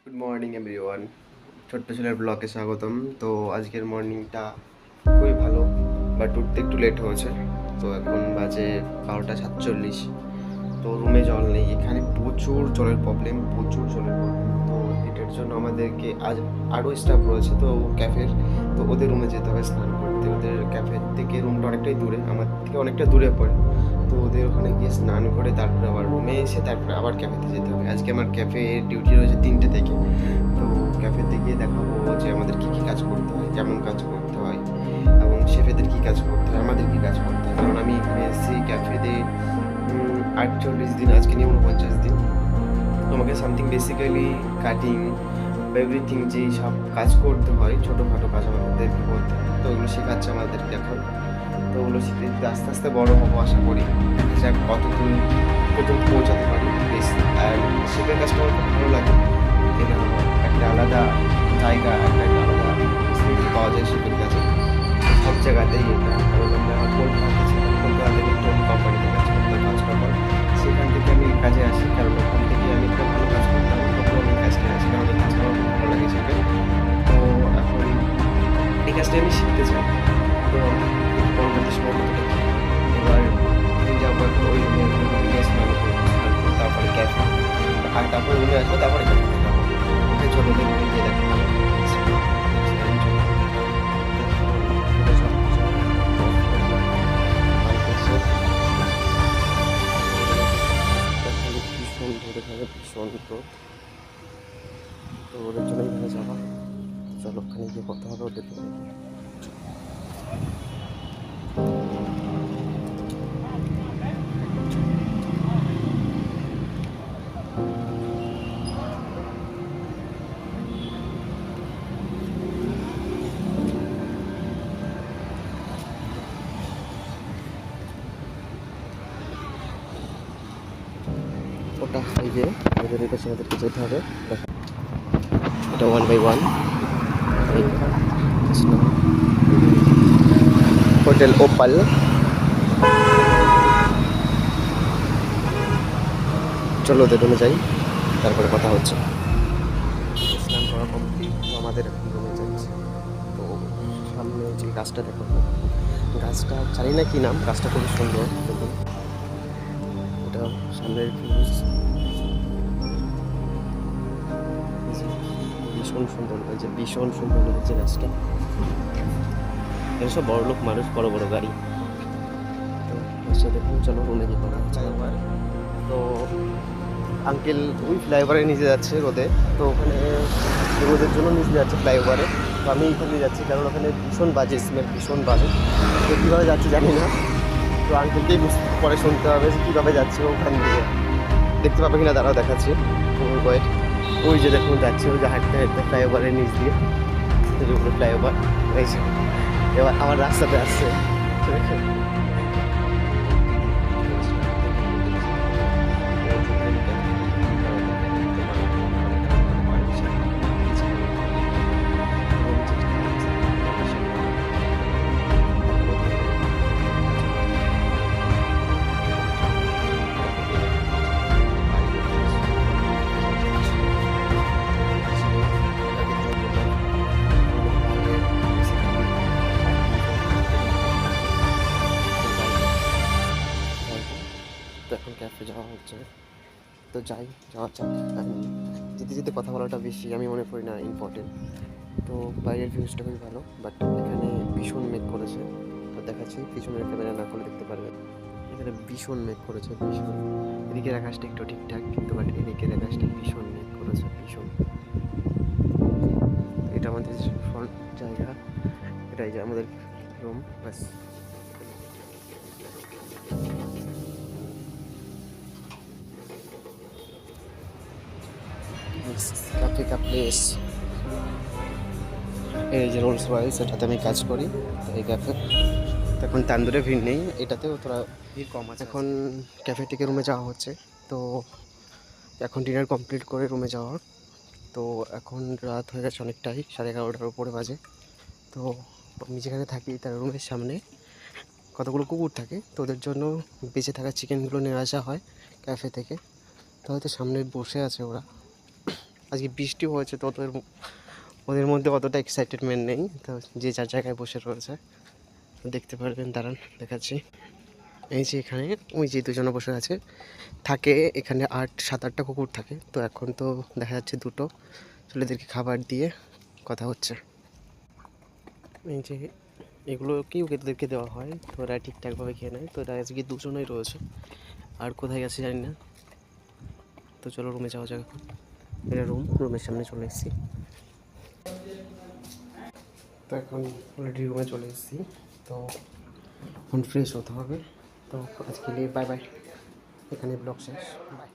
Good morning everyone, ছোট্ট ছেলের ব্লগে স্বাগতম। তো আজকের মর্নিংটা খুবই ভালো, বাট উঠতে একটু লেট হয়েছে। তো এখন বাজে 12:47। তো রুমে জল নেই, এখানে প্রচুর জলের প্রবলেম, তো এটার জন্য আমাদেরকে আজ আরও স্টাফ রয়েছে তো ক্যাফের, তো ওদের রুমে যেতে হবে স্নান করতে। ওদের ক্যাফের থেকে রুমটা অনেকটাই দূরে, আমার থেকে অনেকটা দূরে পড়ে। তো ওদের ওখানে গিয়ে স্নান করে তারপরে আবার রুমে এসে তারপরে আবার ক্যাফেতে যেতে হবে। আজকে আমার ক্যাফে ডিউটি রয়েছে 3টে থেকে। তো ক্যাফেতে গিয়ে দেখাবো যে আমাদের কী কী কাজ করতে হয়, কেমন কাজ করতে হয়, এবং শেফেদের কী কাজ করতে হয়, আমাদের কী কাজ করতে হয়। কারণ আমি এখানে এসেছি ক্যাফেতে 48 দিন, আজকে নিয়ে 49 দিন। আমাকে সামথিং বেসিক্যালি কাটিং বা এভরিথিং যেই সব কাজ করতে হয়, ছোটোখাটো কাজ আমাদেরকে করতে হয়, তো ওগুলো শেখাচ্ছে আমাদেরকে এখন। তো ওগুলো শিখতে শিখতে আস্তে আস্তে বড় হবো আশা করি। দেখা যাক কতদূর পর্যন্ত পৌঁছাতে পারি। বেশ, আর শেখের কাজটা আমার খুব ভালো লাগে। এটা একটা আলাদা জায়গা, একটা আলাদা স্মৃতি পাওয়া যায় শেখের কাছে সব জায়গাতেই। এটা কারণ আমরা কলকাতাতে ছিলাম, কলকাতা থেকে টোন কোম্পানিতে কাজ করতাম। সেখান থেকে আমি এই কাজে আসি, কারণ ওখান থেকে আমি একটা ভালো কাজ করতাম, তখন আমি কাজটা আসি, কারণ এই কাজটা আমার খুব ভালো লাগে শেখের। তো এখন এই কাজটা আমি শিখতে চাই। তো পরবর্তী সময় কতটা কী, এবার আমি যাবো এখন ওই রুমে স্নান করবো, তারপরে ক্যাফে, আর তারপরে রুমে আসবো, তারপরে ক্যাফেতে যাবো। ওকে, চলো ওদের রুমে গিয়ে দেখা হবে। ভীষণ ধরে থাকে, ভীষণ রোদ, তো ওদের জন্যই এখানে যাওয়া। চলো ওখানে গিয়ে কথা হবে ওদের রুমে গিয়ে। ওটা হাইওয়ে, হাইওয়ের কাছে আমাদেরকে যেতে হবে। দেখা, এটা 1 by 1 হোটেল ওপাল। চলো ওদের রুমে যাই, তারপরে কথা হচ্ছে। স্নান করা কমপ্লিট, তো আমাদের এখন রুমে যাচ্ছে। তো সামনে যে গাছটা দেখো, গাছটা জানি না কি নাম, গাছটা খুবই সুন্দর। দেখুন, এটা সামনের ভিউজ ভীষণ সুন্দর লাগছে, ভীষণ সুন্দর লাগছে গাছটা। এসব বড় লোক মানুষ, বড় বড় গাড়ি। তো এসে দেখুন, চলো রুমে গিয়ে কথা হচ্ছে। তো আঙ্কেল ওই ফ্লাইওভারে নিচে যাচ্ছে রোদে, তো ওখানে রোদের জন্য নিচে যাচ্ছে ফ্লাইওভারে। তো আমি এইখান দিয়ে যাচ্ছি, কারণ ওখানে ভীষণ বাজে স্মেল, ভীষণ বাজে। তো কীভাবে যাচ্ছে জানি না, তো আঙ্কেলকেই পরে শুনতে হবে যে কীভাবে যাচ্ছে ওখান দিয়ে। দেখতে পাবে কিনা দাঁড়াও দেখাচ্ছি। ওয়েট, ওই যে দেখুন যাচ্ছে, ওই যে হাঁটতে হাঁটতে ফ্লাইওভারের নিচ দিয়ে, উপরে ফ্লাইওভার। এই যে এবার আমার রাস্তাতে আসছে। তো এখন ক্যাফে যাওয়া হচ্ছে, তো যাই, যাওয়া যাক। যেতে যেতে কথা বলাটা বেশি আমি মনে করি না ইম্পর্টেন্ট। তো বাইরের ভিউজটা খুবই ভালো, বাট এখানে ভীষণ মেঘ করেছে। তো দেখাচ্ছি, পিছনের ক্যামেরা না করলে দেখতে পারবে, এখানে ভীষণ মেঘ করেছে, ভীষণ। এদিকের আকাশটা একটু ঠিকঠাক, কিন্তু বাট এদিকের আকাশটা ভীষণ মেঘ করেছে, ভীষণ। এটা আমাদের ফ্রন্ট জায়গা, এটাই যে আমাদের রুম, ব্যাস। ক্যাফে কা প্লেস, এই যে রোলস রয়েস, এটাতে আমি কাজ করি এই ক্যাফে। এখন তান্দুরে ভিড় নেই, এটাতেও তোরা ভিড় কম আছে। এখন ক্যাফে থেকে রুমে যাওয়া হচ্ছে। তো এখন ডিনার কমপ্লিট করে রুমে যাওয়ার। তো এখন রাত হয়ে গেছে অনেকটাই, 11:30টার উপরে বাজে। তো আমি যেখানে থাকি তার রুমের সামনে কতগুলো কুকুর থাকে, তো ওদের জন্য বেঁচে থাকা চিকেনগুলো নিয়ে আসা হয় ক্যাফে থেকে। তো হয়তো সামনে বসে আছে ওরা, আজকে বৃষ্টি হয়েছে তো ওদের মধ্যে অতটা এক্সাইটেডমেন্ট নেই, তো যে যার জায়গায় বসে রয়েছে দেখতে পারবেন। দাঁড়ান দেখাচ্ছি। এই যে এখানে ওই যে দুজনে বসে আছে, থাকে এখানে 7-8টা কুকুর থাকে, তো এখন তো দেখা যাচ্ছে দুটো। ছেলেদেরকে খাবার দিয়ে কথা হচ্ছে। এই যে এগুলো কি ওদেরকে দেওয়া হয়, তো ওরা ঠিকঠাকভাবে খেয়ে নেয়। তো এরা আজকে দুজনেই রয়েছে, আর কোথায় গেছে জানি না। তো চলো রুমে যাওয়া যাক এখন। এটা রুমের সামনে চলে এসেছি। তো এখন অলরেডি রুমে চলে এসেছি, তো এখন ফ্রেশ হতে হবে। তো আজকে বাই বাই, এখানে ব্লগ শেষ, বাই।